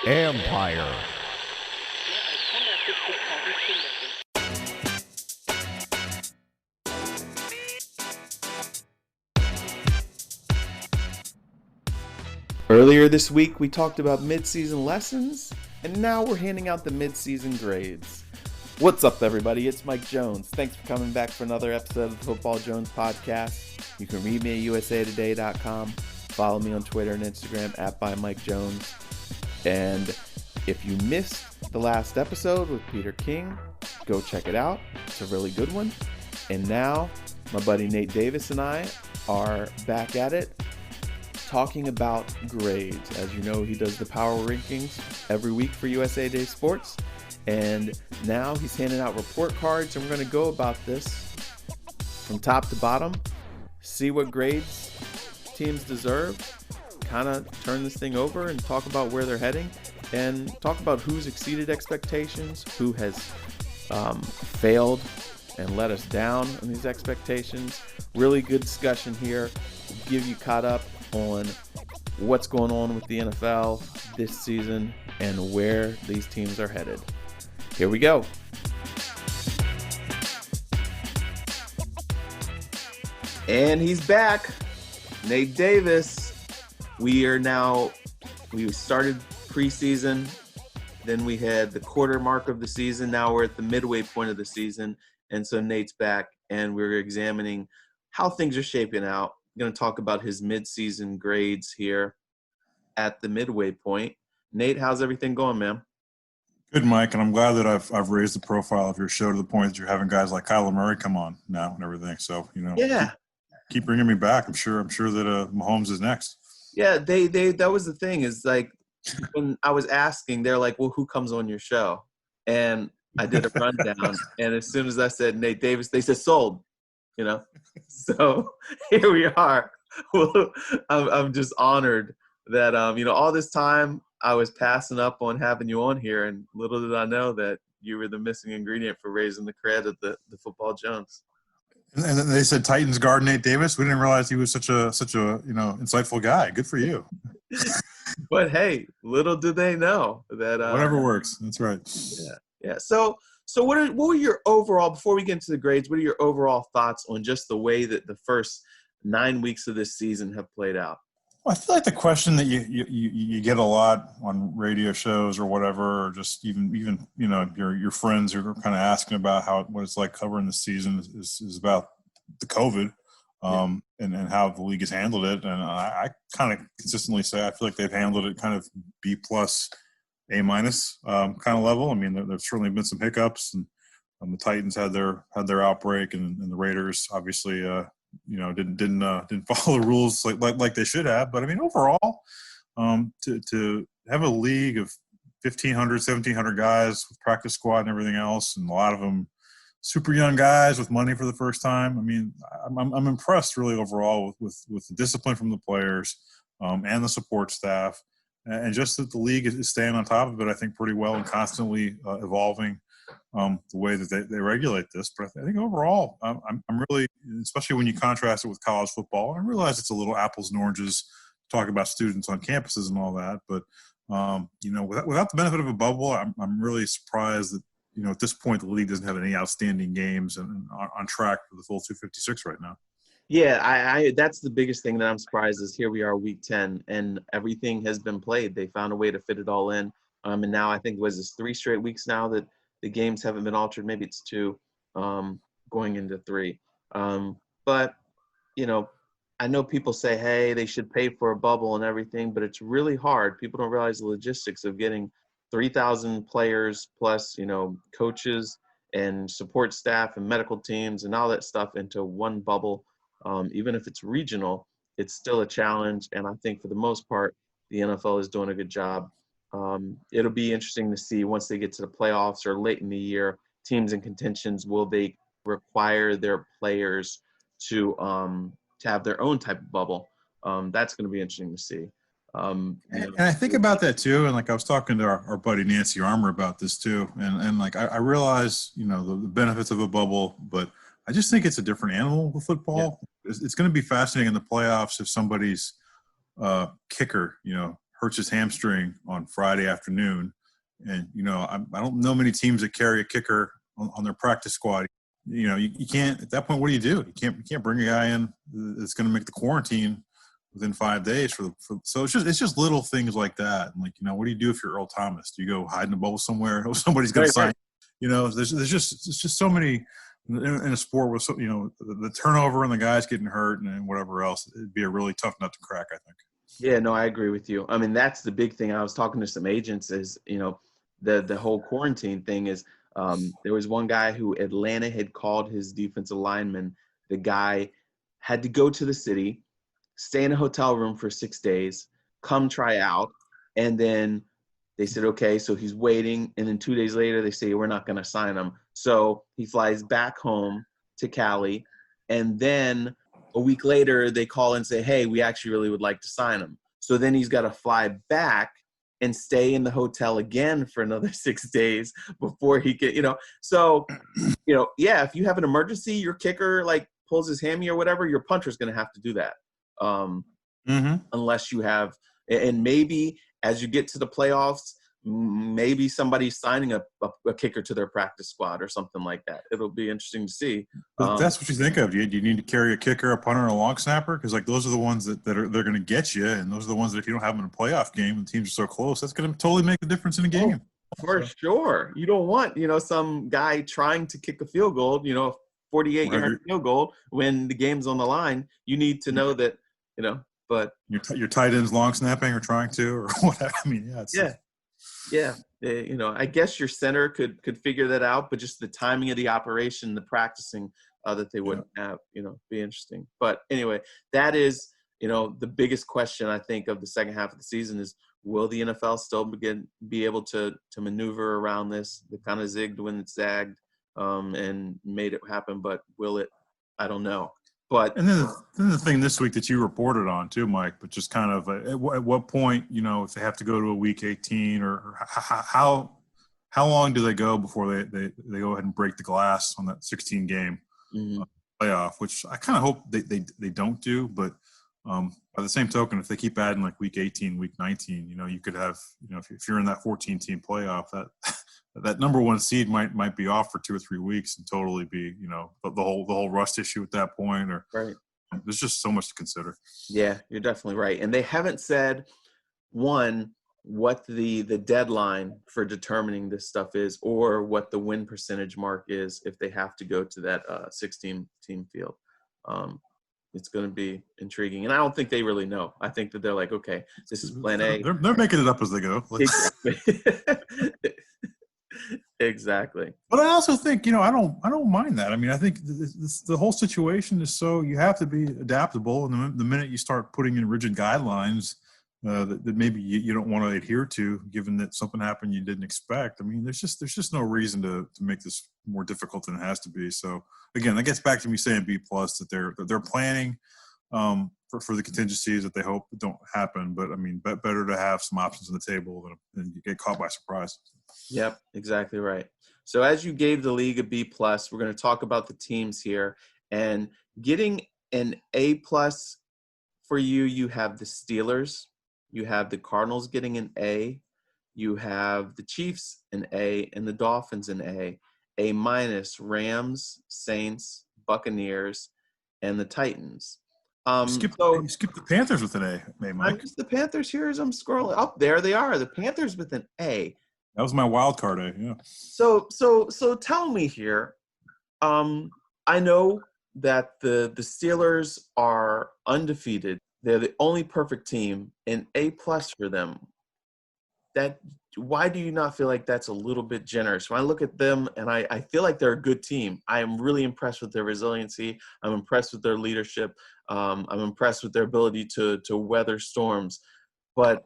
Empire. Earlier this week, we talked about mid-season lessons, and now we're handing out the mid-season grades. What's up, everybody? It's Mike Jones. Thanks for coming back for another episode of the Football Jones podcast. You can read me at usatoday.com. Follow me on Twitter and Instagram at @ByMikeJones. And if you missed the last episode with Peter King, go check it out. It's a really good one. And now, my buddy Nate Davis and I are back at it, talking about grades. As you know, he does the power rankings every week for USA Today Sports, and now he's handing out report cards, and we're going to go about this from top to bottom, see what grades teams deserve, kind of turn this thing over and talk about where they're heading, and talk about who's exceeded expectations, who has failed and let us down on these expectations. Really good discussion here. We'll give you caught up on what's going on with the NFL this season and where these teams are headed. Here we go. And he's back. Nate Davis. We started preseason, then we had the quarter mark of the season. Now we're at the midway point of the season. And so Nate's back, and we're examining how things are shaping out. I'm going to talk about his mid-season grades here at the midway point. Nate, how's everything going, man? Good, Mike, and I'm glad that I've raised the profile of your show to the point that you're having guys like Kyler Murray come on now and everything. So, keep bringing me back. I'm sure that Mahomes is next. Yeah, they that was the thing, is like when I was asking, they're like, well, who comes on your show? And I did a rundown, and as soon as I said Nate Davis, they said sold. So here we are. Well, I'm just honored that all this time I was passing up on having you on here, and little did I know that you were the missing ingredient for raising the cred of the Football Jones. And then they said Titans guard Nate Davis. We didn't realize he was such a insightful guy. Good for you. But hey, little do they know that whatever works. That's right. Yeah. So what were your overall, before we get into the grades, what are your overall thoughts on just the way that the first 9 weeks of this season have played out? Well, I feel like the question that you get a lot on radio shows or whatever, or just even your friends who are kind of asking about what it's like covering the season is about the COVID and how the league has handled it. And I kind of consistently say I feel like they've handled it kind of B+, A- kind of level. I mean, there's certainly been some hiccups, and the Titans had their outbreak, and the Raiders obviously didn't follow the rules like they should have. But I mean, overall, to have a league of 1,500, 1,700 guys with practice squad and everything else, and a lot of them super young guys with money for the first time. I mean, I'm impressed really overall with the discipline from the players and the support staff. And just that the league is staying on top of it, I think, pretty well, and constantly evolving the way that they regulate this. But I think overall, I'm really, especially when you contrast it with college football, I realize it's a little apples and oranges to talk about students on campuses and all that. But, without the benefit of a bubble, I'm really surprised that, at this point, the league doesn't have any outstanding games and on track for the full 256 right now. Yeah, I that's the biggest thing that I'm surprised is here we are week 10 and everything has been played. They found a way to fit it all in. And now I think was this 3 straight weeks now that the games haven't been altered. Maybe it's 2 going into 3. But, I know people say, hey, they should pay for a bubble and everything, but it's really hard. People don't realize the logistics of getting 3,000 players plus, coaches and support staff and medical teams and all that stuff into one bubble. Even if it's regional, it's still a challenge. And I think for the most part, the NFL is doing a good job. It'll be interesting to see once they get to the playoffs or late in the year, teams in contentions, will they require their players to have their own type of bubble? That's going to be interesting to see. And I think about that too. And like I was talking to our buddy Nancy Armour about this too. And like I realize, the benefits of a bubble, but I just think it's a different animal with football. Yeah. It's going to be fascinating in the playoffs if somebody's kicker, hurts his hamstring on Friday afternoon. And, I don't know many teams that carry a kicker on their practice squad. You can't, at that point, what do? You can't bring a guy in that's going to make the quarantine within 5 days so it's just little things like that. And what do you do if you're Earl Thomas? Do you go hide in a bowl somewhere? Somebody's going to sign. Right. There's just so many in a sport with the turnover and the guys getting hurt and whatever else. It'd be a really tough nut to crack, I think. Yeah, no, I agree with you. I mean, that's the big thing. I was talking to some agents is, the whole quarantine thing is there was one guy who Atlanta had called his defensive lineman. The guy had to go to the city, stay in a hotel room for 6 days, come try out. And then they said, okay, so he's waiting. And then 2 days later, they say, we're not going to sign him. So he flies back home to Cali. And then a week later, they call and say, hey, we actually really would like to sign him. So then he's got to fly back and stay in the hotel again for another 6 days before he can, So, yeah, if you have an emergency, your kicker pulls his hammy or whatever, your punter's going to have to do that. Unless you have, and maybe as you get to the playoffs, maybe somebody's signing a kicker to their practice squad or something like that. It'll be interesting to see. That's what you think of. Do you need to carry a kicker, a punter, and a long snapper? Because those are the ones they're going to get you, and those are the ones that if you don't have them in a playoff game, and teams are so close, that's going to totally make a difference in a game. For sure. You don't want some guy trying to kick a field goal, 48-yard field goal when the game's on the line. You need to know that, but your tight end's long snapping or trying to or whatever. I mean, yeah. I guess your center could figure that out, but just the timing of the operation, the practicing that they wouldn't have, be interesting. But anyway, that is, the biggest question I think of the second half of the season is, will the NFL still be able to maneuver around this? They kind of zigged when it zagged and made it happen, but will it? I don't know. But and then the thing this week that you reported on too, Mike, but just kind of at what point, if they have to go to a week 18 or how long do they go before they go ahead and break the glass on that 16 game playoff, which I kind of hope they don't do. But by the same token, if they keep adding week 18, week 19, you could have, if you're in that 14 team playoff, that number one seed might be off for 2 or 3 weeks and totally be, the whole rust issue at that point. Or right. There's just so much to consider. Yeah, you're definitely right. And they haven't said what the deadline for determining this stuff is, or what the win percentage mark is if they have to go to that 16 team field. It's going to be intriguing. And I don't think they really know. I think that they're like, okay, this is plan A. They're making it up as they go. Exactly. But I also think, I don't mind that. I mean, I think the whole situation is so you have to be adaptable. And the minute you start putting in rigid guidelines that maybe you don't want to adhere to, given that something happened you didn't expect. I mean, there's just no reason to make this more difficult than it has to be. So again, that gets back to me saying B+ that they're planning for the contingencies that they hope don't happen. But I mean, better to have some options on the table than you get caught by surprise. Yep, exactly right. So as you gave the league a B+, we're going to talk about the teams here. And getting an A+ for you, you have the Steelers, you have the Cardinals getting an A, you have the Chiefs an A, and the Dolphins an A. A-, Rams, Saints, Buccaneers, and the Titans. You skipped the Panthers with an A, Mike. I missed the Panthers here as I'm scrolling up. There they are, the Panthers with an A. That was my wild card A, yeah. So tell me here. I know that the Steelers are undefeated. They're the only perfect team, and A+ for them. Why do you not feel like that's a little bit generous? When I look at them, and I feel like they're a good team. I am really impressed with their resiliency. I'm impressed with their leadership. I'm impressed with their ability to weather storms. But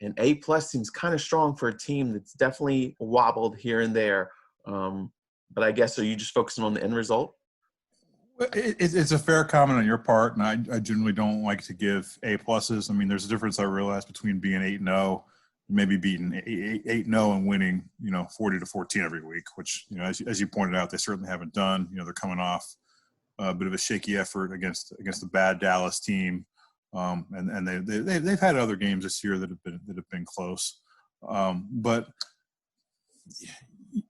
an A+ seems kind of strong for a team that's definitely wobbled here and there. But I guess, are you just focusing on the end result? It's a fair comment on your part, and I generally don't like to give A+. I mean, there's a difference I realize between being 8-0 and maybe beating 8-0 and winning, 40-14 every week, which, as you pointed out, they certainly haven't done. They're coming off a bit of a shaky effort against the bad Dallas team. And they've had other games this year that have been close. But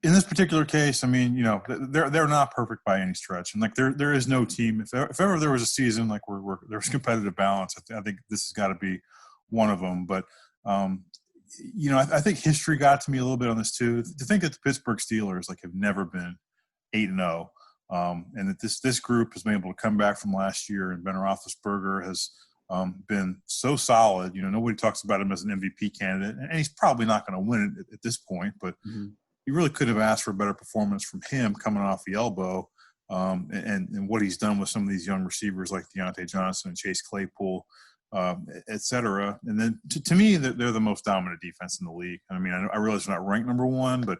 in this particular case, I mean, you know, they're not perfect by any stretch, and like there is no team. If ever there was a season like where there's competitive balance, I think this has got to be one of them. But you know, I think history got to me a little bit on this too. To think that the Pittsburgh Steelers like have never been 8-0, and that this group has been able to come back from last year, and Ben Roethlisberger has been so solid. You know, nobody talks about him as an MVP candidate, and he's probably not going to win it at this point. But you really could have asked for a better performance from him coming off the elbow, and what he's done with some of these young receivers like Deontay Johnson and Chase Claypool, et cetera. And then to me, they're the most dominant defense in the league. I mean, I realize they're not ranked number one, but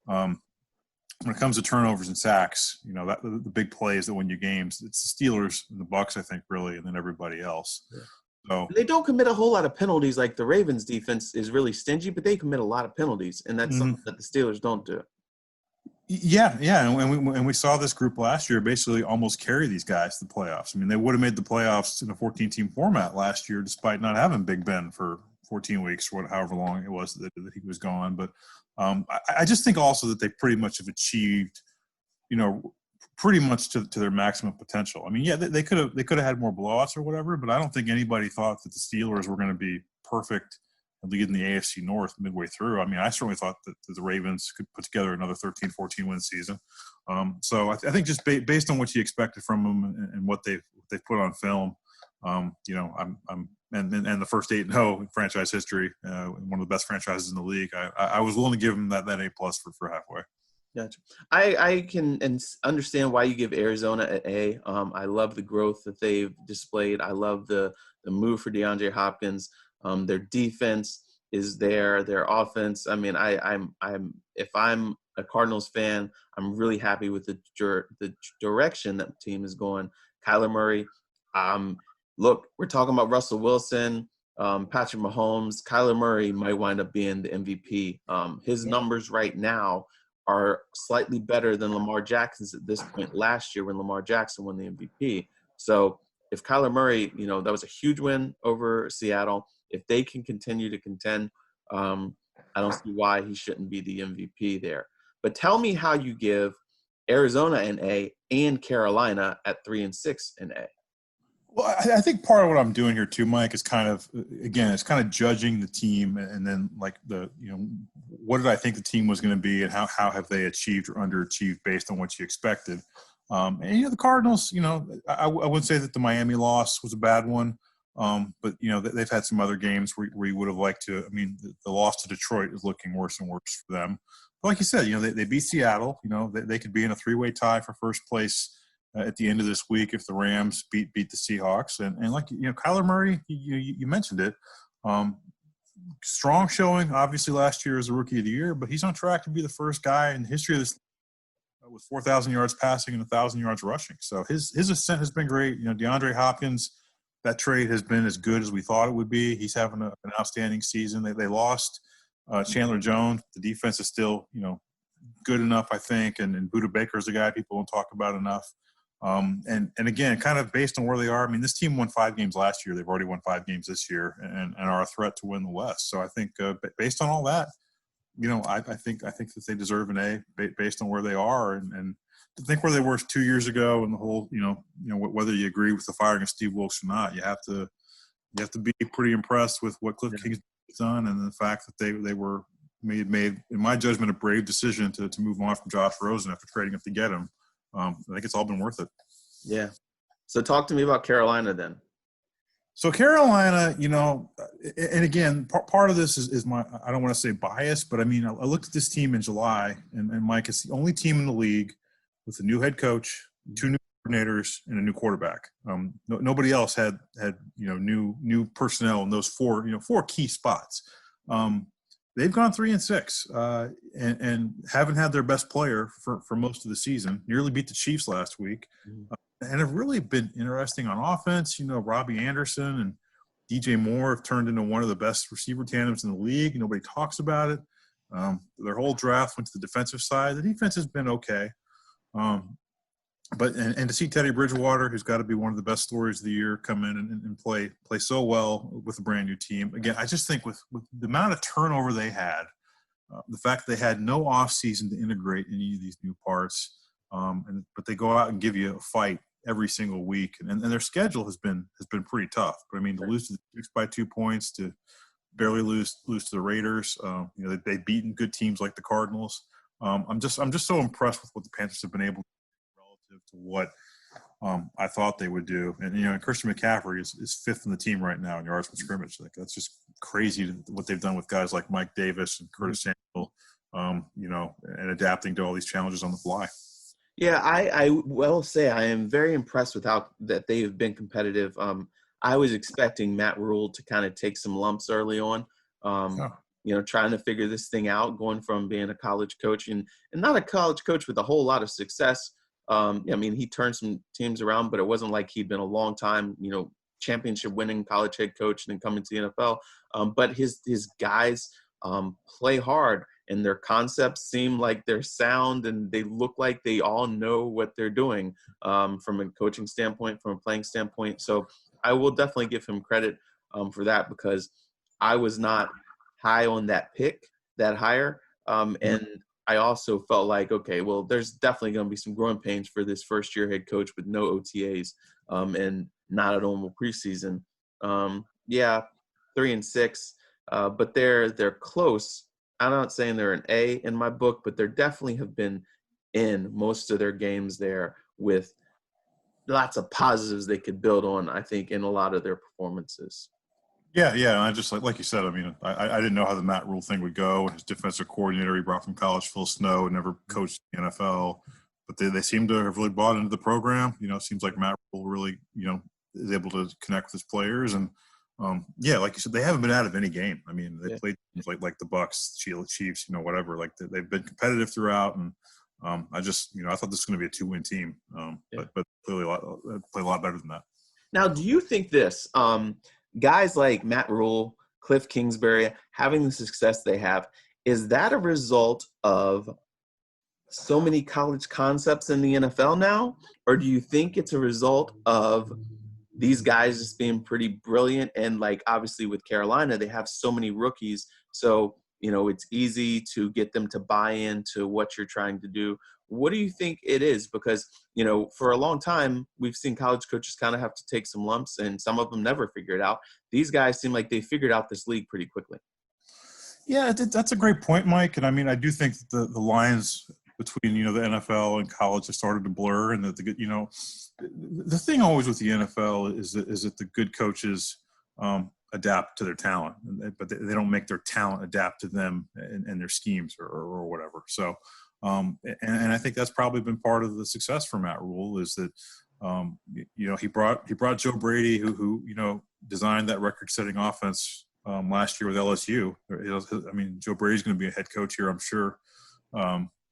when it comes to turnovers and sacks, you know, that the big plays that win you games, it's the Steelers and the Bucs, I think, really, and then everybody else. Yeah. So they don't commit a whole lot of penalties. Like the Ravens defense is really stingy, but they commit a lot of penalties, and that's something that the Steelers don't do. Yeah, and we saw this group last year basically almost carry these guys to the playoffs. I mean, they would have made the playoffs in a 14-team format last year, despite not having Big Ben for 14 weeks, or however long it was that he was gone. But I just think also that they pretty much have achieved, you know, pretty much to their maximum potential. I mean, yeah, they could have had more blowouts or whatever, but I don't think anybody thought that the Steelers were going to be perfect and leading the AFC North midway through. I mean, I certainly thought that the Ravens could put together another 13-14 win season. So I think just based on what you expected from them and what they've put on film, you know, and the first 8-0 in franchise history, one of the best franchises in the league. I was willing to give them that A+ for halfway. Gotcha. I can understand why you give Arizona an A. I love the growth that they've displayed. I love the move for DeAndre Hopkins. Their defense is there. Their offense. I mean, I'm if I'm a Cardinals fan, I'm really happy with the direction that the team is going. Kyler Murray. Look, we're talking about Russell Wilson, Patrick Mahomes. Kyler Murray might wind up being the MVP. His numbers right now are slightly better than Lamar Jackson's at this point last year when Lamar Jackson won the MVP. So if Kyler Murray, you know, that was a huge win over Seattle. If they can continue to contend, I don't see why he shouldn't be the MVP there. But tell me how you give Arizona an A and Carolina at 3-6 an A. Well, I think part of what I'm doing here too, Mike, is kind of, again, it's kind of judging the team and then like what did I think the team was going to be and how have they achieved or underachieved based on what you expected. And, you know, the Cardinals, you know, I wouldn't say that the Miami loss was a bad one, but, you know, they've had some other games where you would have liked to. I mean, the loss to Detroit is looking worse and worse for them. But like you said, you know, they beat Seattle. You know, they could be in a 3-way tie for first place at the end of this week if the Rams beat the Seahawks. And like, you know, Kyler Murray, you mentioned it, strong showing obviously last year as a rookie of the year, but he's on track to be the first guy in the history of this with 4,000 yards passing and 1,000 yards rushing. So his ascent has been great. You know, DeAndre Hopkins, that trade has been as good as we thought it would be. He's having an outstanding season. They lost Chandler Jones. The defense is still, you know, good enough, I think, and Budda Baker's a guy people don't talk about enough. And again, kind of based on where they are, I mean, this team won 5 games last year. They've already won 5 games this year and are a threat to win the West. So I think based on all that, you know, I think that they deserve an A based on where they are and to think where they were 2 years ago and the whole, you know, whether you agree with the firing of Steve Wilkes or not, you have to be pretty impressed with what Cliff King's done and the fact that they were made, in my judgment, a brave decision to move on from Josh Rosen after trading up to get him. I think it's all been worth it. Yeah. So talk to me about Carolina then. So Carolina, you know, and again, part of this is my, I don't want to say bias, but I mean, I looked at this team in July, and Mike, it's the only team in the league with a new head coach, 2 new coordinators, and a new quarterback. Nobody else had you know new personnel in those 4 key spots. They've gone 3-6 and haven't had their best player for most of the season. Nearly beat the Chiefs last week. And have really been interesting on offense. You know, Robbie Anderson and DJ Moore have turned into one of the best receiver tandems in the league. Nobody talks about it. Their whole draft went to the defensive side. The defense has been okay. and to see Teddy Bridgewater, who's got to be one of the best stories of the year, come in and play so well with a brand new team. Again, I just think with the amount of turnover they had, the fact that they had no off season to integrate any of these new parts, but they go out and give you a fight every single week, and their schedule has been pretty tough. But I mean, to lose to the Chiefs by 2 points, to barely lose to the Raiders, they've beaten good teams like the Cardinals. I'm just so impressed with what the Panthers have been able to do relative to what I thought they would do. And Christian McCaffrey is fifth in the team right now in yards from scrimmage. Like, that's just crazy what they've done with guys like Mike Davis and Curtis Samuel, and adapting to all these challenges on the fly. Yeah, I will say I am very impressed with how that they have been competitive. I was expecting Matt Rule to kind of take some lumps early on, trying to figure this thing out, going from being a college coach and not a college coach with a whole lot of success. He turned some teams around, but it wasn't like he'd been a long time, championship winning college head coach and then coming to the NFL. But his guys play hard, and their concepts seem like they're sound, and they look like they all know what they're doing from a coaching standpoint, from a playing standpoint. So I will definitely give him credit for that, because I was not high on that pick, that hire. And I also felt like, okay, well, there's definitely going to be some growing pains for this first-year head coach with no OTAs and not a normal preseason. 3-6, but they're close. I'm not saying they're an A in my book, but they definitely have been in most of their games there with lots of positives they could build on, I think, in a lot of their performances. Yeah. And I just like you said, I mean, I didn't know how the Matt Rule thing would go. His defensive coordinator he brought from college, Phil Snow, never coached the NFL, but they seem to have really bought into the program. It seems like Matt Rule really, is able to connect with his players. And like you said, they haven't been out of any game. I mean, they played teams like the Bucks, Chiefs, whatever. Like they've been competitive throughout. And I just, I thought this was going to be a 2-win team, but clearly play a lot better than that. Now, do you think this? Guys like Matt Rule, Cliff Kingsbury, having the success they have, is that a result of so many college concepts in the NFL now? Or do you think it's a result of these guys just being pretty brilliant? And like, obviously with Carolina, they have so many rookies. So, it's easy to get them to buy into what you're trying to do. What do you think it is? Because, for a long time, we've seen college coaches kind of have to take some lumps, and some of them never figure it out. These guys seem like they figured out this league pretty quickly. Yeah, that's a great point, Mike. And I mean, I do think the lines between, the NFL and college have started to blur, and that the thing always with the NFL is that the good coaches adapt to their talent, but they don't make their talent adapt to them and their schemes or whatever. So, and I think that's probably been part of the success for Matt Rule is that, he brought Joe Brady, who designed that record-setting offense last year with LSU. I mean, Joe Brady's going to be a head coach here, I'm sure,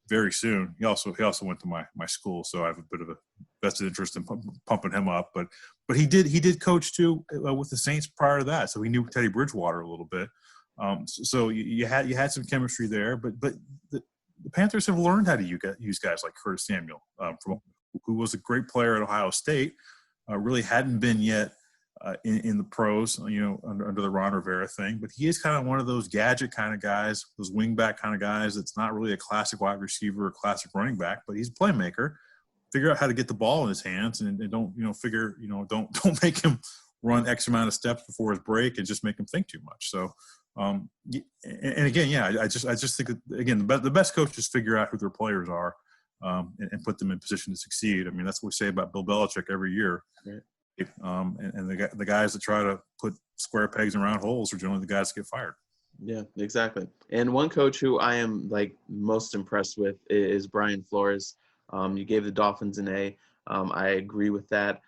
very soon. He also went to my school, so I have a bit of a vested interest in pumping him up. But he did coach too with the Saints prior to that, so he knew Teddy Bridgewater a little bit. So you had some chemistry there, but the Panthers have learned how to use guys like Curtis Samuel, who was a great player at Ohio State, really hadn't been yet in the pros, under the Ron Rivera thing. But he is kind of one of those gadget kind of guys, those wingback kind of guys that's not really a classic wide receiver or classic running back, but he's a playmaker. Figure out how to get the ball in his hands and don't make him run X amount of steps before his break and just make him think too much. So, and again, I just think that, again, the best coaches figure out who their players are and put them in position to succeed. I mean, that's what we say about Bill Belichick every year. Right. And the guys that try to put square pegs in round holes are generally the guys that get fired. Yeah, exactly. And one coach who I am most impressed with is Brian Flores. You gave the Dolphins an A. I agree with that.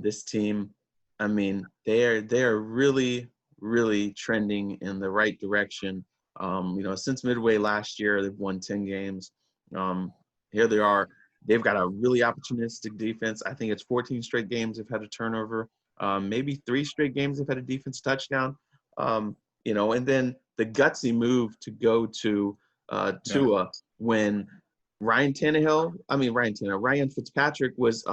This team, I mean, they are really, really trending in the right direction. Since midway last year, they've won 10 games. Here they are. They've got a really opportunistic defense. I think it's 14 straight games they've had a turnover. Maybe 3 straight games they've had a defense touchdown. And then the gutsy move to go to Tua when Ryan Tannehill, Ryan Fitzpatrick was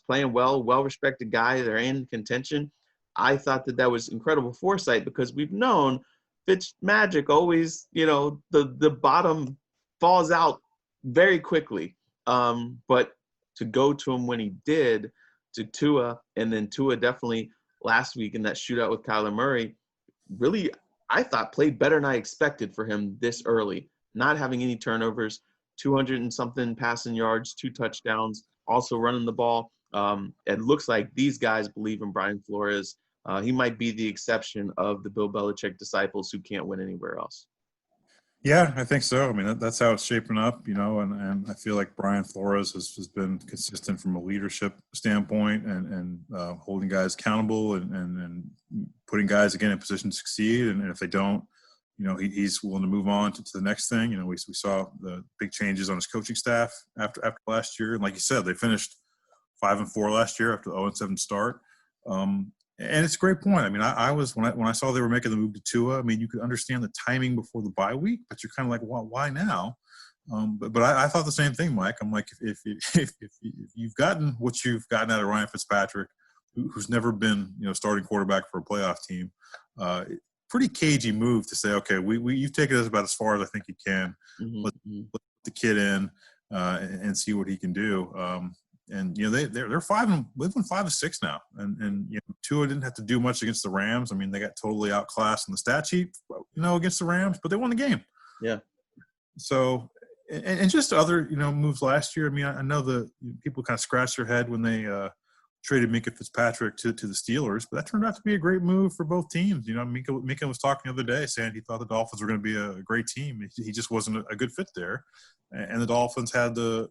playing well respected guy. They're in contention. I thought that was incredible foresight because we've known Fitz magic always, the bottom falls out very quickly. But to go to him when he did, to Tua, and then Tua definitely last week in that shootout with Kyler Murray, really, I thought played better than I expected for him this early, not having any turnovers, 200 and something passing yards, 2 touchdowns, also running the ball. It looks like these guys believe in Brian Flores. He might be the exception of the Bill Belichick disciples who can't win anywhere else. Yeah, I think so. I mean, that's how it's shaping up, and I feel like Brian Flores has been consistent from a leadership standpoint and holding guys accountable and putting guys, again, in position to succeed. And if they don't, he's willing to move on to the next thing. We saw the big changes on his coaching staff after last year. And like you said, they finished 5-4 last year after the 0-7 start. And it's a great point. I mean, I was when I saw they were making the move to Tua. I mean, you could understand the timing before the bye week, but you're kind of like, well, why now? But I thought the same thing, Mike. I'm like, if you've gotten what you've gotten out of Ryan Fitzpatrick, who's never been starting quarterback for a playoff team, pretty cagey move to say, okay, you've taken us about as far as I think you can. Mm-hmm. Let the kid in and see what he can do. And they're 5 and they've won 5 of 6 now, and Tua didn't have to do much against the Rams. I mean, they got totally outclassed in the stat sheet, against the Rams, but they won the game. Yeah. So, and just other moves last year. I mean, I know the people kind of scratched their head when they traded Minka Fitzpatrick to the Steelers, but that turned out to be a great move for both teams. Minka was talking the other day saying he thought the Dolphins were going to be a great team. He just wasn't a good fit there, and the Dolphins had the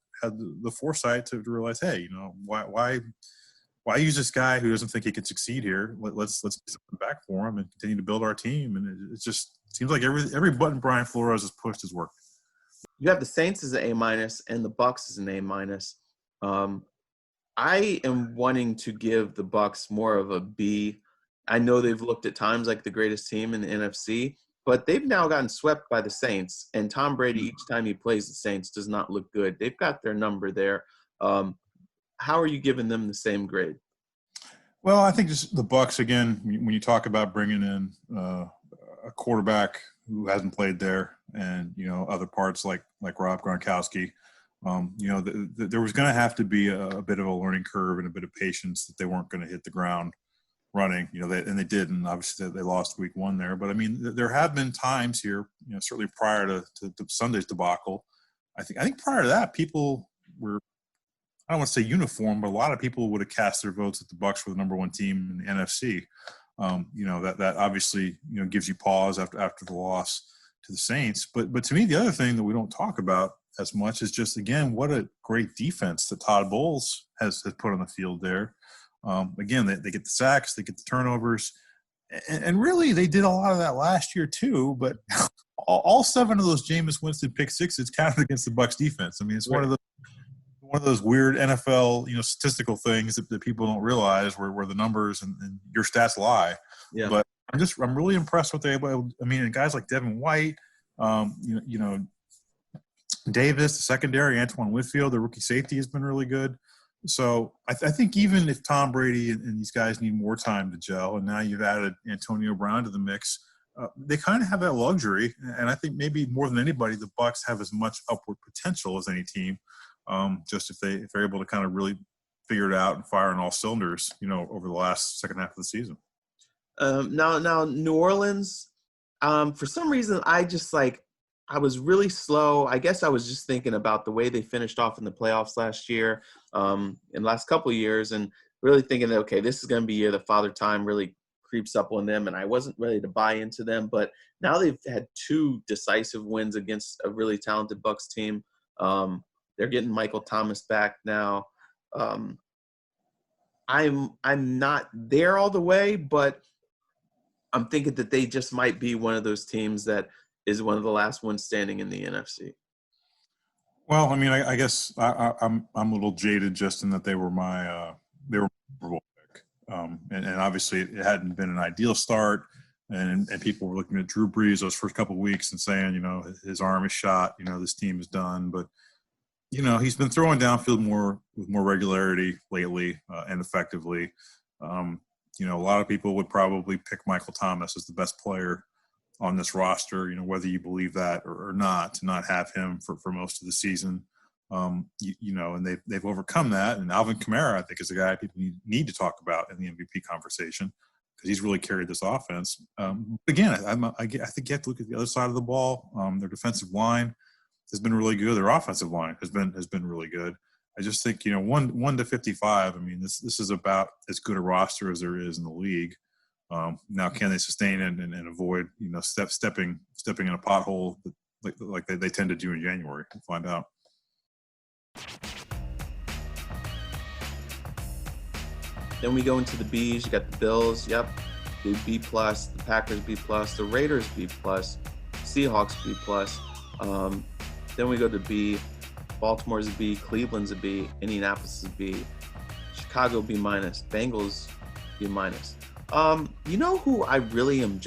foresight to realize, hey, why use this guy who doesn't think he can succeed here? Let's get something back for him and continue to build our team. And it just seems like every button Brian Flores has pushed has worked. You have the Saints as an A- and the Bucks as an A-. I am wanting to give the Bucks more of a B. I know they've looked at times like the greatest team in the NFC, but they've now gotten swept by the Saints, and Tom Brady, each time he plays the Saints, does not look good. They've got their number there. How are you giving them the same grade? Well, I think just the Bucks, again, when you talk about bringing in a quarterback who hasn't played there and, other parts like Rob Gronkowski, there was going to have to be a bit of a learning curve and a bit of patience that they weren't going to hit the ground running, and they did, and obviously they lost week 1 there. But I mean, there have been times here, certainly prior to Sunday's debacle. I think prior to that, people were, I don't want to say uniform, but a lot of people would have cast their votes that the Bucs were the number 1 team in the NFC. That obviously gives you pause after the loss to the Saints. But to me, the other thing that we don't talk about as much is just, again, what a great defense that Todd Bowles has put on the field there. Again, they get the sacks, they get the turnovers, and really they did a lot of that last year too. But all 7 of those Jameis Winston pick sixes counted against the Bucs defense. I mean, it's one of those weird NFL statistical things that people don't realize where the numbers and your stats lie. Yeah. But I'm really impressed with and guys like Devin White, Davis, the secondary, Antoine Whitfield, the rookie safety has been really good. So I think even if Tom Brady and these guys need more time to gel, and now you've added Antonio Brown to the mix, they kind of have that luxury. And I think maybe more than anybody, the Bucs have as much upward potential as any team. Just if they're able to kind of really figure it out and fire on all cylinders, over the last second half of the season. Now New Orleans, for some reason, I was really slow. I guess I was just thinking about the way they finished off in the playoffs last year, in the last couple of years, and really thinking that, okay, this is going to be a year the Father Time really creeps up on them, and I wasn't ready to buy into them. But now they've had 2 decisive wins against a really talented Bucs team. They're getting Michael Thomas back now. I'm not there all the way, but I'm thinking that they just might be one of those teams that is one of the last ones standing in the NFC. Well, I mean, I guess I'm a little jaded just in that they were my Super Bowl pick, and obviously it hadn't been an ideal start, and people were looking at Drew Brees those first couple of weeks and saying, his arm is shot, this team is done. But He's been throwing downfield with more regularity lately and effectively. A lot of people would probably pick Michael Thomas as the best player on this roster, whether you believe that or not, to not have him for most of the season. And they've overcome that. And Alvin Kamara, I think, is a guy people need to talk about in the MVP conversation because he's really carried this offense. Again, I think you have to look at the other side of the ball. Their defensive line has been really good. Their offensive line has been really good. I just think 1 to 55. I mean, this is about as good a roster as there is in the league. Now, can they sustain it and avoid stepping in a pothole like they tend to do in January? We'll find out. Then we go into the B's. You got the Bills. Yep, the B+, the Packers B+, the Raiders B+, Seahawks B+. Then we go to B. Baltimore's a B, Cleveland's a B, Indianapolis is a B, Chicago B-, Bengals B-. You know who I really I'm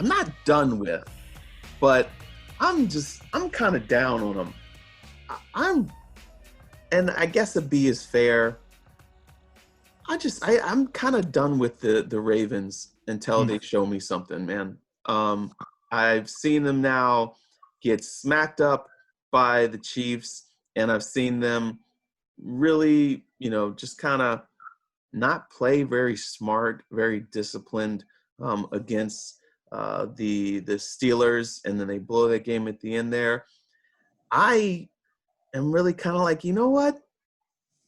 not done with, but I'm kind of down on them. And I guess a B is fair. I'm kind of done with the Ravens until they show me something, man. I've seen them now get smacked up by the Chiefs, and I've seen them really, just kind of not play very smart, very disciplined against the Steelers, and then they blow that game at the end there. I am really kind of like, you know what?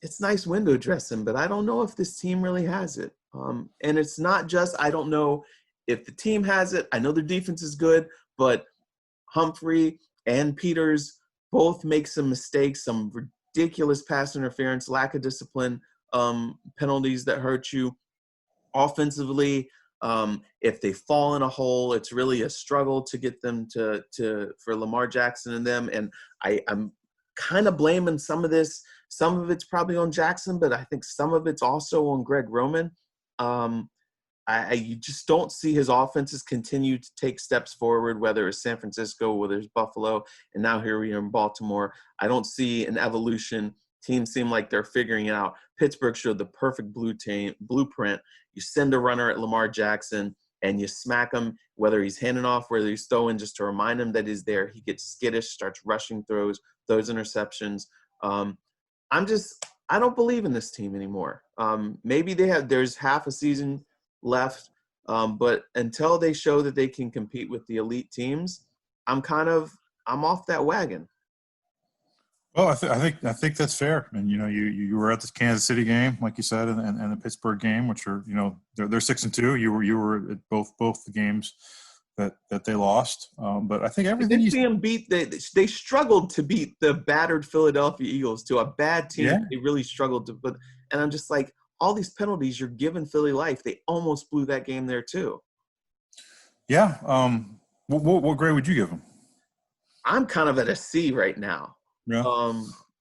It's nice window dressing, but I don't know if this team really has it. And it's not just, I don't know if the team has it. I know their defense is good, but Humphrey and Peters both make some mistakes, some ridiculous pass interference, lack of discipline, penalties that hurt you. Offensively, if they fall in a hole, it's really a struggle to get them for Lamar Jackson and them. And I'm kind of blaming some of this. Some of it's probably on Jackson, but I think some of it's also on Greg Roman. You just don't see his offenses continue to take steps forward, whether it's San Francisco, whether it's Buffalo, and now here we are in Baltimore. I don't see an evolution. Teams seem like they're figuring it out. Pittsburgh showed the perfect blueprint. You send a runner at Lamar Jackson, and you smack him, whether he's handing off, whether he's throwing, just to remind him that he's there. He gets skittish, starts rushing throws, those interceptions. I don't believe in this team anymore. Maybe there's half a season left, but until they show that they can compete with the elite teams, I'm off that wagon. Well, I think that's fair. And you were at the Kansas City game, like you said, and the Pittsburgh game, which are they're 6-2. You were at both the games that they lost. But I think everything you see them beat. They struggled to beat the battered Philadelphia Eagles, to a bad team. Yeah. They really struggled to. And I'm just like, all these penalties you're giving Philly life. They almost blew that game there too. Yeah. What grade would you give them? I'm kind of at a C right now. Yeah.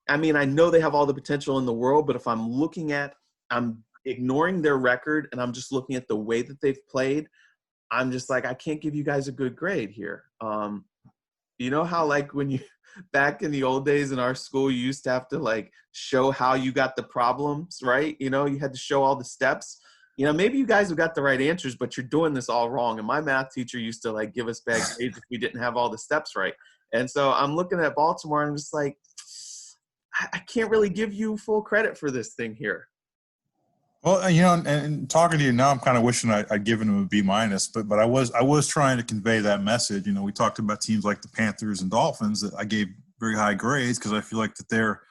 I mean, I know they have all the potential in the world, but if I'm ignoring their record and I'm just looking at the way that they've played, I'm just like, I can't give you guys a good grade here. You know how when you back in the old days in our school, you used to have to show how you got the problems, right? You had to show all the steps. Maybe you guys have got the right answers, but you're doing this all wrong. And my math teacher used to give us bad grades if we didn't have all the steps right. And so I'm looking at Baltimore and I'm just like, I can't really give you full credit for this thing here. Well, and talking to you now, I'm kind of wishing I'd given them a B-, but I was trying to convey that message. We talked about teams like the Panthers and Dolphins that I gave very high grades because I feel like that they're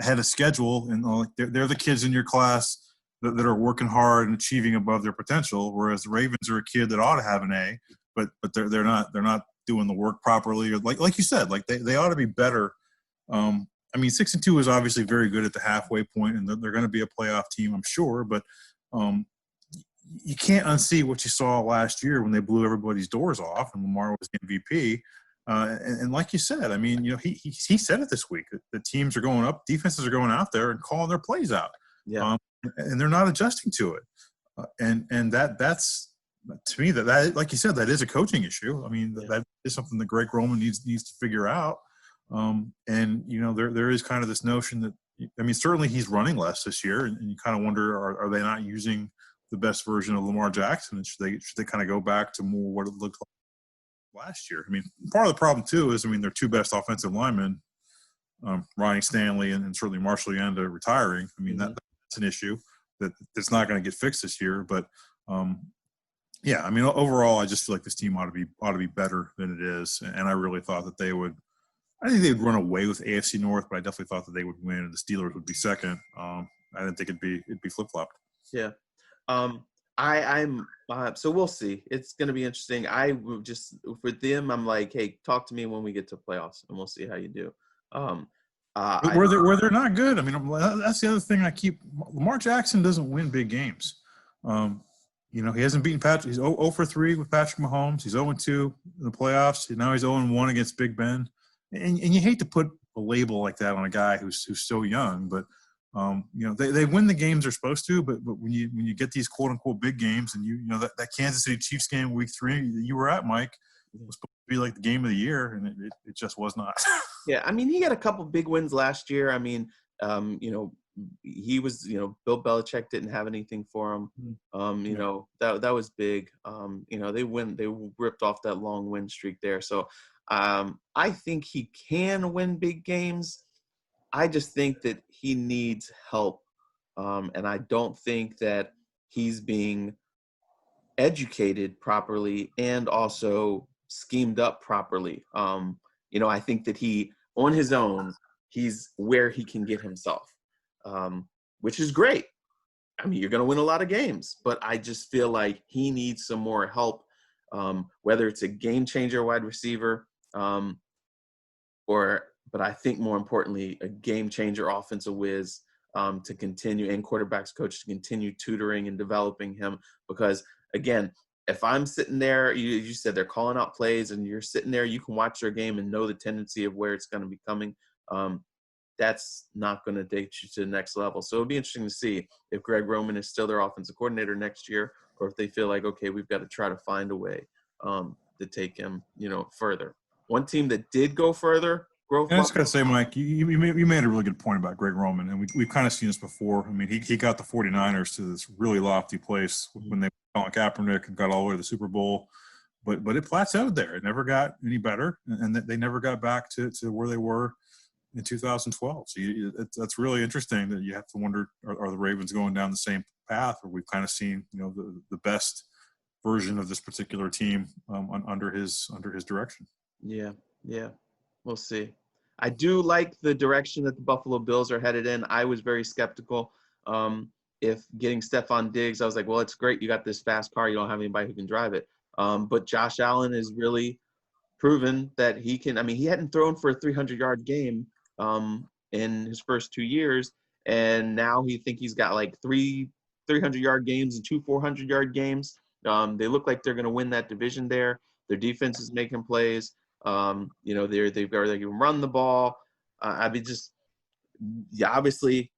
ahead of schedule and they're the kids in your class that are working hard and achieving above their potential. Whereas the Ravens are a kid that ought to have an A, but they're not doing the work properly. Or like you said, they ought to be better. 6-2 is obviously very good at the halfway point, and they're going to be a playoff team, I'm sure. But you can't unsee what you saw last year when they blew everybody's doors off, and Lamar was the MVP. And like you said, he said it this week. The teams are going up, defenses are going out there and calling their plays out. Yeah. And they're not adjusting to it. And that's to me that like you said, that is a coaching issue. That is something that Greg Roman needs to figure out. And there is kind of this notion that, I mean, certainly he's running less this year, and you kind of wonder, are they not using the best version of Lamar Jackson? And should they kind of go back to more what it looked like last year? I mean, part of the problem too is, I mean, their two best offensive linemen, Ronnie Stanley and certainly Marshall Yanda retiring. I mean, that's an issue that's not going to get fixed this year. But yeah, I mean, overall, I just feel like this team ought to be better than it is, and I really thought that they would. I think they'd run away with AFC North, but I definitely thought that they would win and the Steelers would be second. I didn't think it'd be flip flopped. Yeah. I'm so we'll see. It's going to be interesting. I will just, for them, I'm like, hey, talk to me when we get to playoffs, and we'll see how you do. Where they're not good. I mean, that's the other thing I keep. Lamar Jackson doesn't win big games. He hasn't beaten Patrick. He's 0 for 3 with Patrick Mahomes. He's 0 2 in the playoffs. Now he's 0 1 against Big Ben. And you hate to put a label like that on a guy who's so young, but they win the games they're supposed to. But when you get these quote unquote big games, and that Kansas City Chiefs game week 3 that you were at, Mike, was supposed to be like the game of the year, and it just was not. Yeah, I mean, he got a couple big wins last year. I mean, he was, Bill Belichick didn't have anything for him. That was big. They ripped off that long win streak there. So I think he can win big games. I just think that he needs help. And I don't think that he's being educated properly and also schemed up properly. I think that he, on his own, he's where he can get himself, which is great. I mean, you're going to win a lot of games, but I just feel like he needs some more help, whether it's a game changer wide receiver, but I think more importantly, a game changer offensive whiz to continue, and quarterbacks coach to continue tutoring and developing him. Because again, if I'm sitting there, you said they're calling out plays, and you're sitting there, you can watch their game and know the tendency of where it's going to be coming. That's not going to take you to the next level. So it'll be interesting to see if Greg Roman is still their offensive coordinator next year, or if they feel like, okay, we've got to try to find a way to take him, further. One team that did go further. I just got to say, Mike, you made a really good point about Greg Roman, and we've kind of seen this before. I mean, he got the 49ers to this really lofty place when they were calling Kaepernick and got all the way to the Super Bowl, but it plateaued there. It never got any better, and they never got back to where they were in 2012. So that's really interesting that you have to wonder, are the Ravens going down the same path, or we've kind of seen the best version of this particular team under his direction. Yeah, we'll see. I do like the direction that the Buffalo Bills are headed in. I was very skeptical. If getting Stephon Diggs, I was like, well, it's great. You got this fast car. You don't have anybody who can drive it. But Josh Allen has really proven that he can. I mean, he hadn't thrown for a 300-yard game in his first 2 years, and now he's got like 3 300-yard games and 2 400-yard games. They look like they're going to win that division there. Their defense is making plays. They can run the ball. Obviously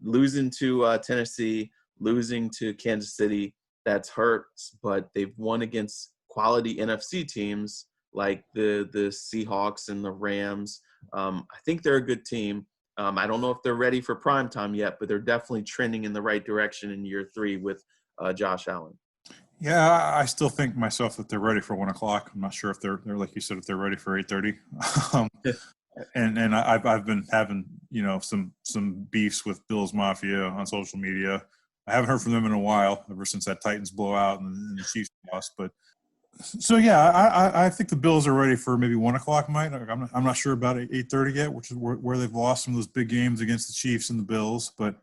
losing to Tennessee, losing to Kansas City, that's hurts, but they've won against quality NFC teams like the Seahawks and the Rams. I think they're a good team. I don't know if they're ready for prime time yet, but they're definitely trending in the right direction in year 3 with Josh Allen. Yeah, I still think myself that they're ready for 1 o'clock. I'm not sure if they're like you said, if they're ready for 8:30. And I've been having some beefs with Bills Mafia on social media. I haven't heard from them in a while, ever since that Titans blowout and the Chiefs lost. But so yeah, I think the Bills are ready for maybe 1 o'clock. Mike, I'm not sure about 8:30 yet, which is where they've lost some of those big games against the Chiefs and the Bills, but.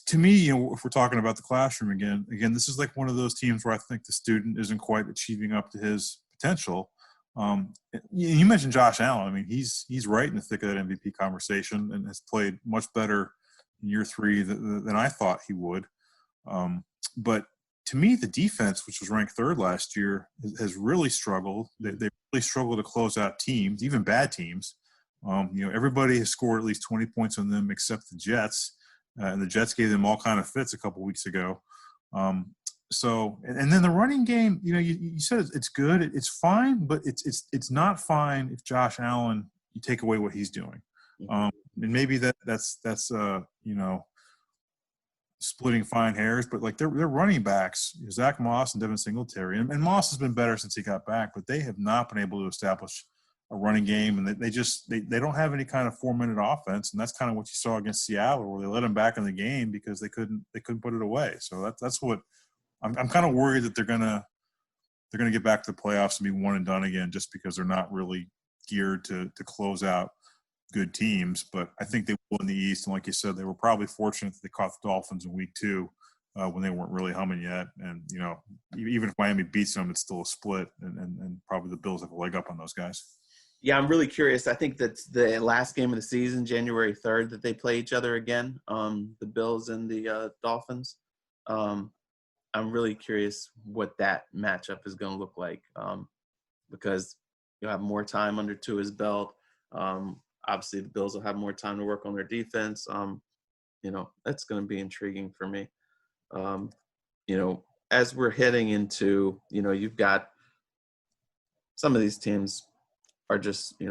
To me, if we're talking about the classroom again, this is like one of those teams where I think the student isn't quite achieving up to his potential. You mentioned Josh Allen. I mean, he's right in the thick of that MVP conversation and has played much better in year 3 than I thought he would. But to me, the defense, which was ranked 3rd last year, has really struggled. They really struggled to close out teams, even bad teams. Everybody has scored at least 20 points on them except the Jets. And the Jets gave them all kind of fits a couple weeks ago. And then the running game, you said it's good, it's fine, but it's not fine if Josh Allen you take away what he's doing. Mhm. And maybe that's splitting fine hairs, but like they're running backs, Zach Moss and Devin Singletary, and Moss has been better since he got back, but they have not been able to establish a running game, and they don't have any kind of 4-minute offense, and that's kind of what you saw against Seattle, where they let them back in the game because they couldn't put it away. So that's what I'm kind of worried that they're gonna get back to the playoffs and be one and done again, just because they're not really geared to close out good teams. But I think they will in the East, and like you said, they were probably fortunate that they caught the Dolphins in week 2 when they weren't really humming yet. And even if Miami beats them, it's still a split, and probably the Bills have a leg up on those guys. Yeah, I'm really curious. I think that's the last game of the season, January 3rd, that they play each other again, the Bills and the Dolphins. I'm really curious what that matchup is going to look like, because you'll have more time under Tua's belt. Obviously, the Bills will have more time to work on their defense. That's going to be intriguing for me. As we're heading into, you've got some of these teams are just,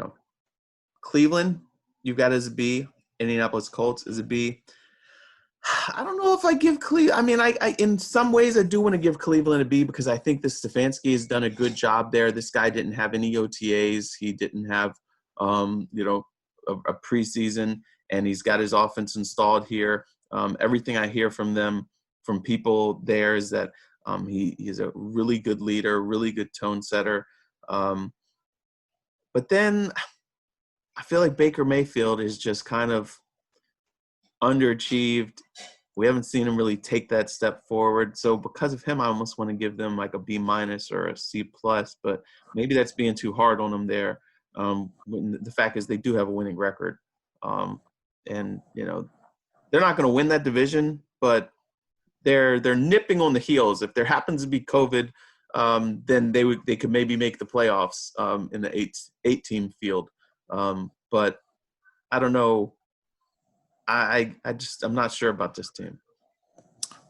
Cleveland, you've got as a B. Indianapolis Colts as a B. I don't know if I give Cleveland. I mean, I in some ways I do want to give Cleveland a B because I think this Stefanski has done a good job there. This guy didn't have any OTAs. He didn't have, a preseason, and he's got his offense installed here. Everything I hear from people there is that he's a really good leader, really good tone setter. But then I feel like Baker Mayfield is just kind of underachieved. We haven't seen him really take that step forward. So because of him, I almost want to give them like a B- or a C+, but maybe that's being too hard on them there. When the fact is they do have a winning record. And they're not going to win that division, but they're nipping on the heels. If there happens to be COVID, then they could maybe make the playoffs in the eight-team field. But I don't know. I'm not sure about this team.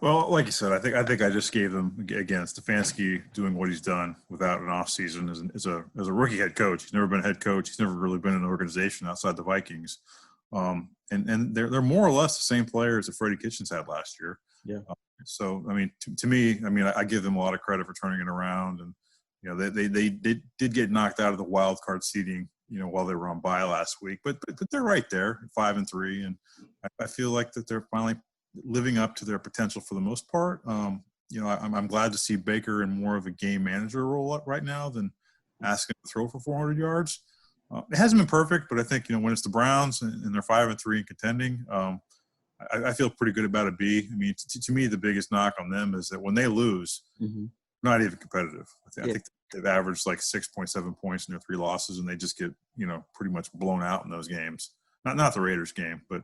Well, like you said, I think I just gave them again Stefanski doing what he's done without an offseason as a rookie head coach. He's never been a head coach. He's never really been in an organization outside the Vikings. And they're more or less the same players that Freddie Kitchens had last year. Yeah. So I mean, to me, I mean, I give them a lot of credit for turning it around, and they did get knocked out of the wild card seeding, while they were on bye last week, but they're right there, 5-3, and I feel like that they're finally living up to their potential for the most part. I'm glad to see Baker in more of a game manager role right now than asking to throw for 400 yards. It hasn't been perfect, but I think when it's the Browns and they're 5-3 and contending, I feel pretty good about a B. I mean, to me, the biggest knock on them is that when they lose, not even competitive. I think they've averaged like 6.7 points in their 3 losses, and they just get pretty much blown out in those games. Not the Raiders game, but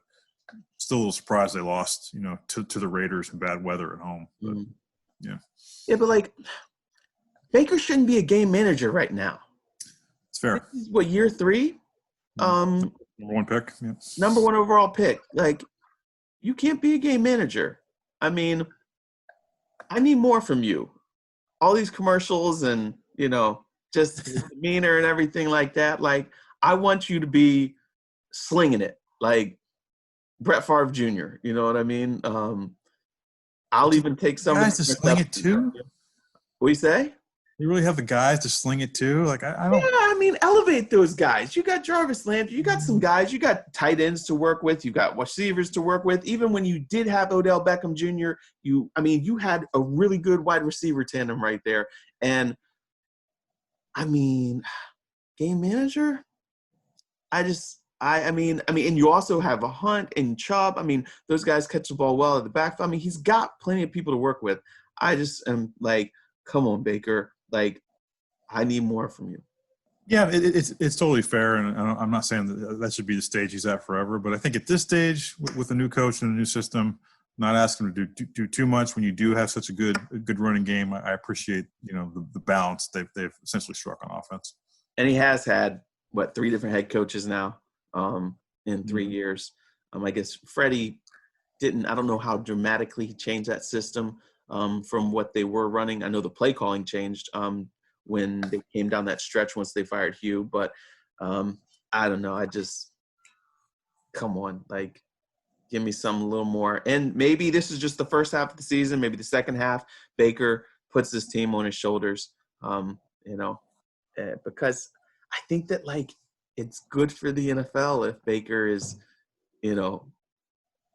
still a little surprised they lost to the Raiders in bad weather at home. But but like Baker shouldn't be a game manager right now. It's fair. This is what, year 3? Number 1 pick. Yeah. Number 1 overall pick. Like, you can't be a game manager. I mean, I need more from you. All these commercials and, just his demeanor and everything like that. Like, I want you to be slinging it. Like Brett Favre Jr., you know what I mean? I'll even take some guys to sling it too. What do you say? You really have the guys to sling it too? Like, I don't. Yeah, I mean, elevate those guys. You got Jarvis Landry. You got some guys. You got tight ends to work with. You got receivers to work with. Even when you did have Odell Beckham Jr., you had a really good wide receiver tandem right there. And, I mean, game manager? I mean, and you also have a Hunt and Chubb. I mean, those guys catch the ball well at the backfield. I mean, he's got plenty of people to work with. I just am like, come on, Baker. Like, I need more from you. Yeah, it's totally fair, and I'm not saying that should be the stage he's at forever. But I think at this stage, with a new coach and a new system, not asking him to do too much when you do have such a good running game. I appreciate the balance they've essentially struck on offense. And he has had 3 different head coaches now in 3 years. I guess Freddie didn't. I don't know how dramatically he changed that system from what they were running. I know the play calling changed when they came down that stretch once they fired Hugh, but I don't know. Come on, like, give me some a little more. And maybe this is just the first half of the season. Maybe the second half, Baker puts this team on his shoulders, you know, because I think that, like, it's good for the NFL if Baker is, you know,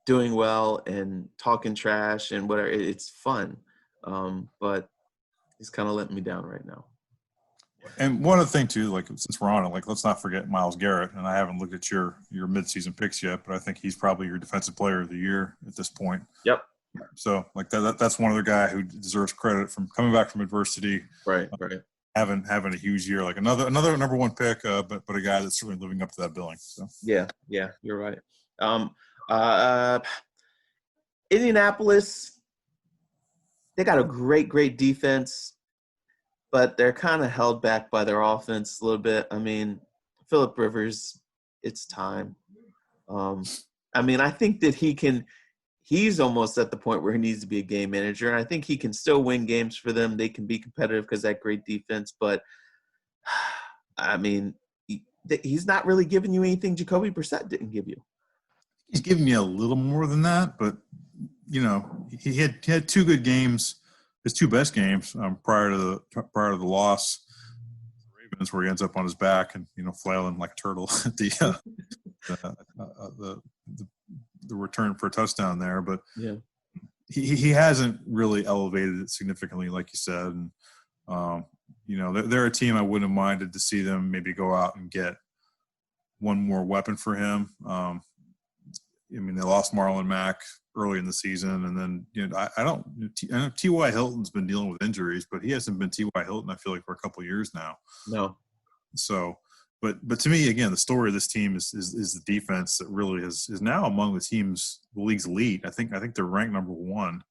doing well and talking trash and whatever. It's fun. But he's kind of letting me down right now. And one other thing too, like since we're on it, like let's not forget Myles Garrett. And I haven't looked at your midseason picks yet, but I think he's probably your defensive player of the year at this point. Yep. So like that's one other guy who deserves credit from coming back from adversity. Right. Having a huge year, like another number one pick, but a guy that's certainly living up to that billing. So yeah, you're right. Indianapolis, they got a great defense, but they're kind of held back by their offense a little bit. I mean, Phillip Rivers, it's time. I mean, I think that he's almost at the point where he needs to be a game manager, and I think he can still win games for them. They can be competitive because that great defense, but I mean, he's not really giving you anything Jacoby Brissett didn't give you. He's giving you a little more than that, but you know, he had two good games, his two best games prior to the loss, Ravens, where he ends up on his back and flailing like a turtle at the return for a touchdown there. But yeah, he hasn't really elevated it significantly, like you said. And they're a team I wouldn't have minded to see them maybe go out and get one more weapon for him. I mean, they lost Marlon Mack early in the season, and then I know T.Y. Hilton's been dealing with injuries, but he hasn't been T.Y. Hilton, I feel like, for a couple of years now. No. So, but to me, again, the story of this team is the defense that really is now among the league's elite. I think they're ranked number one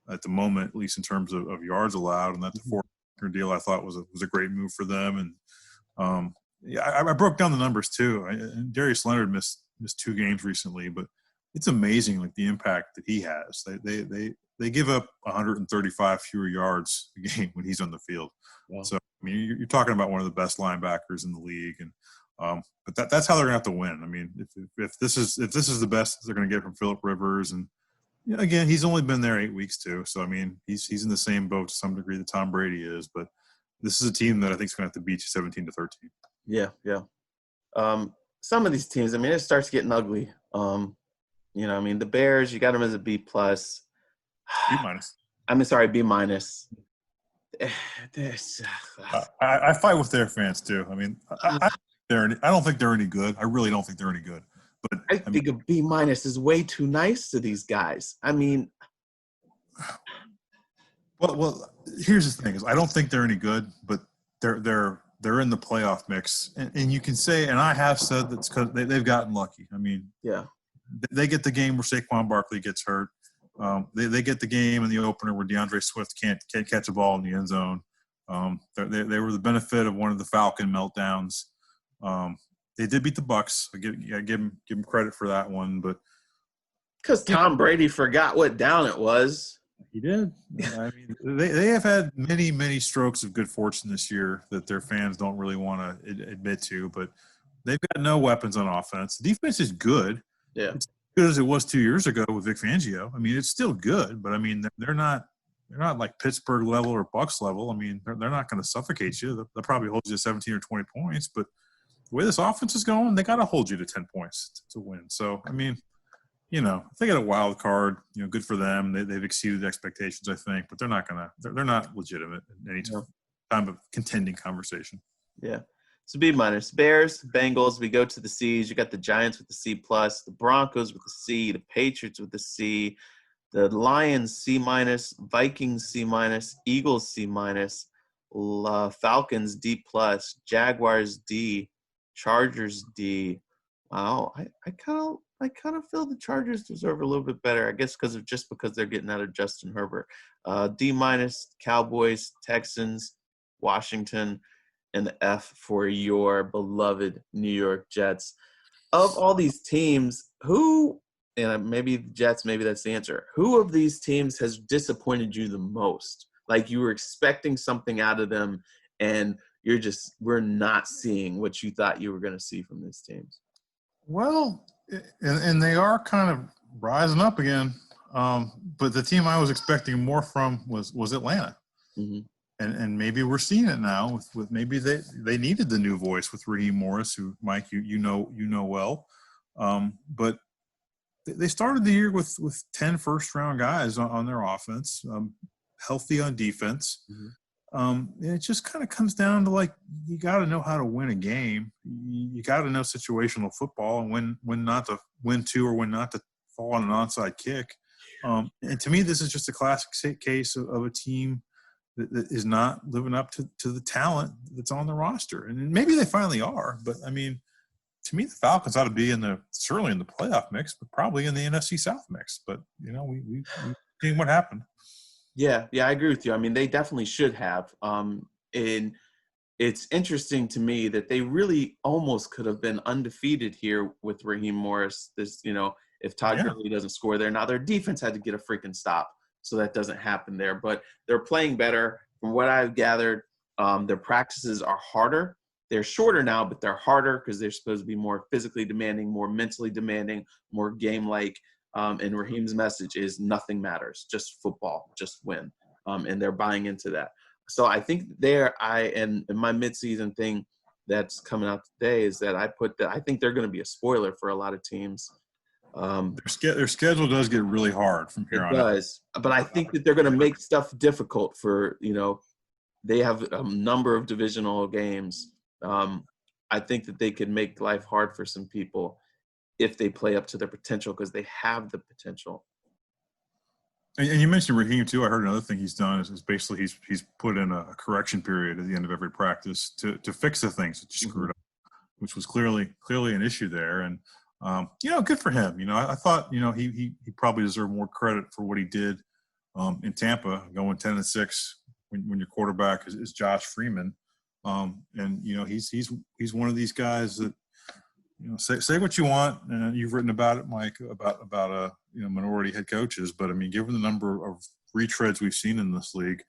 at the moment, at least in terms of yards allowed, and that's a four-year deal I thought was a great move for them. And I broke down the numbers too. Darius Leonard missed 2 games recently, but it's amazing, like the impact that he has. They give up 135 fewer yards a game when he's on the field. Wow. So I mean, you're talking about one of the best linebackers in the league, and but that's how they're gonna have to win. I mean, if this is the best they're gonna get from Phillip Rivers, and again, he's only been there 8 weeks too. So I mean, he's in the same boat to some degree that Tom Brady is, but this is a team that I think is gonna have to beat you 17-13. Yeah. Some of these teams, I mean, it starts getting ugly. I mean, the Bears, you got them as a B+. B-. I mean, sorry, B-. I fight with their fans too. I mean, I don't think they're any good. I really don't think they're any good. But I think a B- is way too nice to these guys. I mean, well, here's the thing: is I don't think they're any good, but they're in the playoff mix, and you can say, and I have said that's because they've gotten lucky. I mean, yeah. They get the game where Saquon Barkley gets hurt. They get the game in the opener where DeAndre Swift can't catch a ball in the end zone. They were the benefit of one of the Falcon meltdowns. They did beat the Bucs. I give them credit for that one, but because Tom Brady forgot what down it was. He did. I mean, they have had many strokes of good fortune this year that their fans don't really want to admit to, but they've got no weapons on offense. The defense is good. Yeah. It's as good as it was 2 years ago with Vic Fangio. I mean, it's still good, but I mean, they're not like Pittsburgh level or Bucs level. I mean, they're not going to suffocate you. They'll probably hold you to 17 or 20 points, but the way this offense is going, they got to hold you to 10 points to win. So, I mean, if they get a wild card, good for them. They've exceeded expectations, I think, but they're not legitimate in any time of contending conversation. Yeah. So B-. Bears, Bengals, we go to the C's. You got the Giants with the C+, the Broncos with the C, the Patriots with the C, the Lions C-, Vikings C-, Eagles C-, Falcons D+, Jaguars D, Chargers D. Wow, I kind of feel the Chargers deserve a little bit better. I guess because they're getting out of Justin Herbert. D-, Cowboys, Texans, Washington, and the F for your beloved New York Jets. Of all these teams, maybe the Jets, maybe that's the answer. Who of these teams has disappointed you the most? Like you were expecting something out of them and we're not seeing what you thought you were going to see from these teams? Well, and they are kind of rising up again. But the team I was expecting more from was Atlanta. Mm-hmm. And maybe we're seeing it now with maybe they needed the new voice with Raheem Morris, who, Mike, you know well. But they started the year with 10 first-round guys on their offense, healthy on defense. Mm-hmm. And it just kind of comes down to, like, you got to know how to win a game. You got to know situational football and when not to win two or when not to fall on an onside kick. And to me, this is just a classic case of a team that is not living up to the talent that's on the roster. And maybe they finally are, but I mean, to me, the Falcons ought to be certainly in the playoff mix, but probably in the NFC South mix. But we've seen what happened. Yeah, I agree with you. I mean, they definitely should have. And it's interesting to me that they really almost could have been undefeated here with Raheem Morris. If Todd Gurley doesn't score there, now their defense had to get a freaking stop, so that doesn't happen there. But they're playing better. From what I've gathered, their practices are harder. They're shorter now, but they're harder because they're supposed to be more physically demanding, more mentally demanding, more game-like. And Raheem's message is nothing matters, just football, just win. And they're buying into that. So I think in my midseason thing that's coming out today is that I think they're going to be a spoiler for a lot of teams. Their schedule does get really hard from here on out. It does, but I think that they're going to make stuff difficult for, they have a number of divisional games. I think that they could make life hard for some people if they play up to their potential, because they have the potential. And you mentioned Raheem too. I heard another thing he's done is basically he's put in a correction period at the end of every practice to fix the things that you screwed up, which was clearly an issue there. And good for him. I thought he probably deserved more credit for what he did in Tampa, going 10-6 when your quarterback is Josh Freeman. And he's one of these guys that say what you want, and you've written about it, Mike, about minority head coaches. But I mean, given the number of retreads we've seen in this league,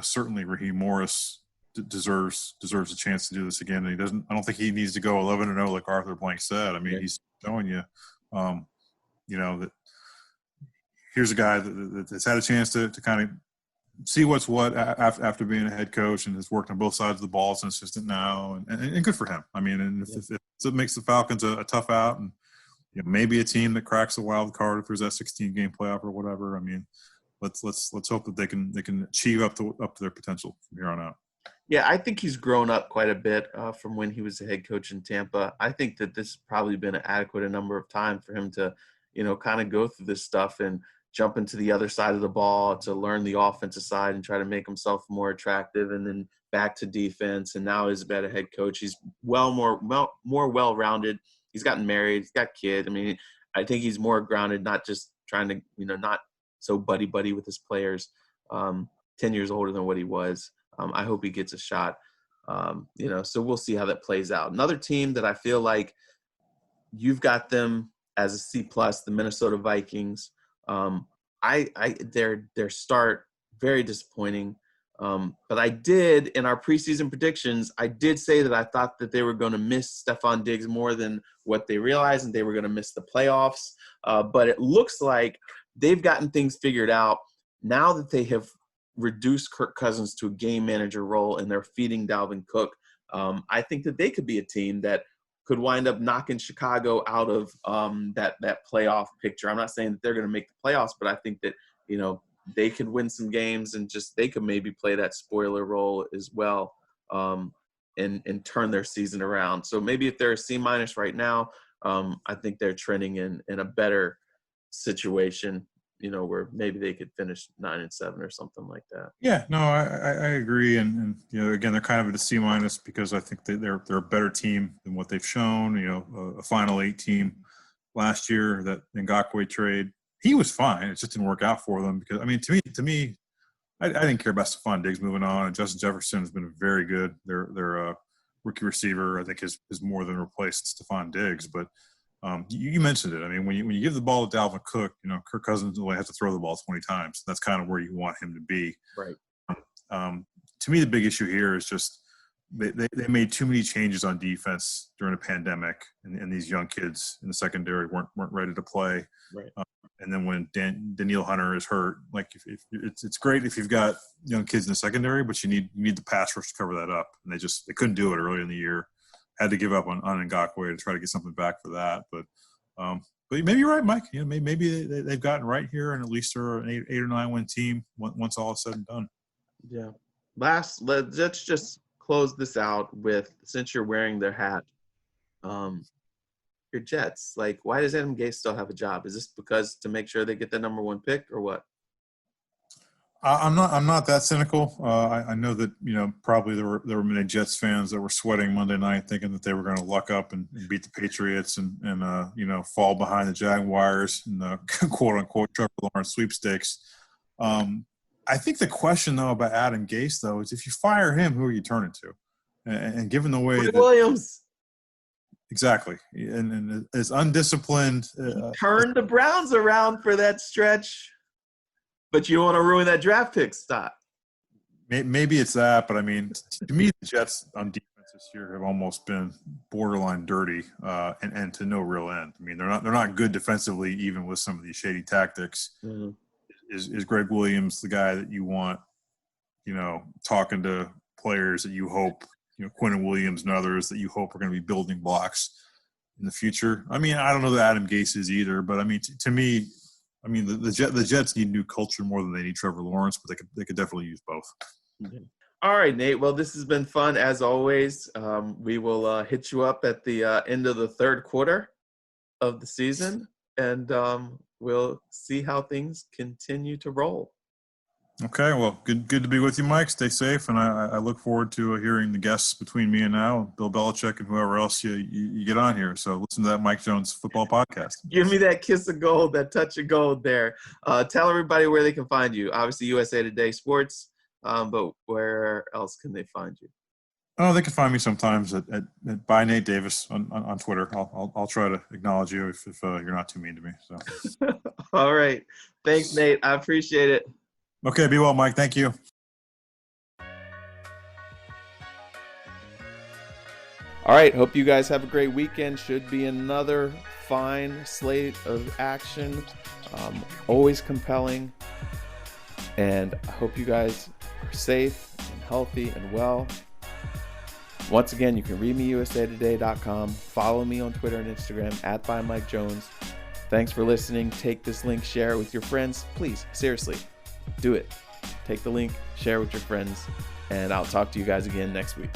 certainly Raheem Morris deserves a chance to do this again. And I don't think he needs to go 11-0 like Arthur Blank said. I mean, he's showing you, that here's a guy that's had a chance to kind of see what's what after being a head coach, and has worked on both sides of the ball as an assistant now, and good for him. I mean, and if it makes the Falcons a tough out, and maybe a team that cracks the wild card if there's that 16-game playoff or whatever. I mean, let's hope that they can achieve up to their potential from here on out. Yeah, I think he's grown up quite a bit from when he was the head coach in Tampa. I think that this has probably been an adequate number of time for him to, kind of go through this stuff and jump into the other side of the ball to learn the offensive side and try to make himself more attractive, and then back to defense. And now he's a better head coach. He's more well-rounded. He's gotten married. He's got kids. I mean, I think he's more grounded, not just trying to, not so buddy with his players. 10 years older than what he was. I hope he gets a shot. So we'll see how that plays out. Another team that I feel like you've got them as a C+, the Minnesota Vikings. Their start, very disappointing. But I did, in our preseason predictions, I did say that I thought that they were going to miss Stephon Diggs more than what they realized, and they were going to miss the playoffs. But it looks like they've gotten things figured out now that they have reduced Kirk Cousins to a game manager role, and they're feeding Dalvin Cook. I think that they could be a team that could wind up knocking Chicago out of that playoff picture. I'm not saying that they're going to make the playoffs, but I think that, they could win some games, and just they could maybe play that spoiler role as well, and turn their season around. So maybe if they're a C- right now, I think they're trending in a better situation, where maybe they could finish 9-7 or something like that. Yeah, no, I agree. And again, they're kind of at a C- because I think they're a better team than what they've shown. A Final 8 team last year, that Ngakoue trade, he was fine. It just didn't work out for them because, I mean, to me, I didn't care about Stephon Diggs moving on. And Justin Jefferson has been very good. Their rookie receiver, I think, has more than replaced Stephon Diggs. But you mentioned it. I mean, when you give the ball to Dalvin Cook, Kirk Cousins only has to throw the ball 20 times. That's kind of where you want him to be. Right. To me, the big issue here is just they made too many changes on defense during a pandemic, and these young kids in the secondary weren't ready to play. Right. And then when Danielle Hunter is hurt, like if it's great if you've got young kids in the secondary, but you need the pass rush to cover that up, and they couldn't do it early in the year. Had to give up on Ngakoue to try to get something back for that, but maybe you're right, Mike. You know, maybe they've gotten right here, and at least they're an 8 or 9 win team once all is said and done. Yeah. Let's just close this out with, since you're wearing their hat, your Jets. Like, why does Adam Gase still have a job? Is this because to make sure they get the number 1 pick, or what? I'm not that cynical. I know that, you know, probably there were many Jets fans that were sweating Monday night thinking that they were going to luck up and beat the Patriots and you know, fall behind the Jaguars in the quote unquote Trevor Lawrence sweepstakes. I think the question though about Adam Gase though is, if you fire him, who are you turning to? And given the way that Williams. Exactly. And as undisciplined. Turned the Browns around for that stretch, but you don't want to ruin that draft pick stock. Maybe it's that, but I mean, to me, the Jets on defense this year have almost been borderline dirty, and to no real end. I mean, they're not good defensively, even with some of these shady tactics. Mm-hmm. Is Greg Williams the guy that you want, you know, talking to players that you hope, you know, Quinnen Williams and others that you hope are going to be building blocks in the future? I mean, I don't know that Adam Gase is either, but I mean, to me, I mean, the Jets need new culture more than they need Trevor Lawrence, but they could definitely use both. Mm-hmm. All right, Nate. Well, this has been fun as always. We will hit you up at the end of the third quarter of the season, and we'll see how things continue to roll. Okay, well, good to be with you, Mike. Stay safe, and I look forward to hearing the guests between me and now, Bill Belichick and whoever else you get on here. So listen to that Mike Jones football podcast. Give me that kiss of gold, that touch of gold there. Tell everybody where they can find you. Obviously, USA Today Sports, but where else can they find you? Oh, they can find me sometimes at by Nate Davis on Twitter. I'll try to acknowledge you if you're not too mean to me. So. All right. Thanks, Nate. I appreciate it. Okay, be well, Mike. Thank you. All right, hope you guys have a great weekend. Should be another fine slate of action. Always compelling. And I hope you guys are safe and healthy and well. Once again, you can read me usatoday.com. Follow me on Twitter and Instagram at @ByMikeJones. Thanks for listening. Take this link, share it with your friends. Please, seriously. Do it. Take the link, share with your friends, and I'll talk to you guys again next week.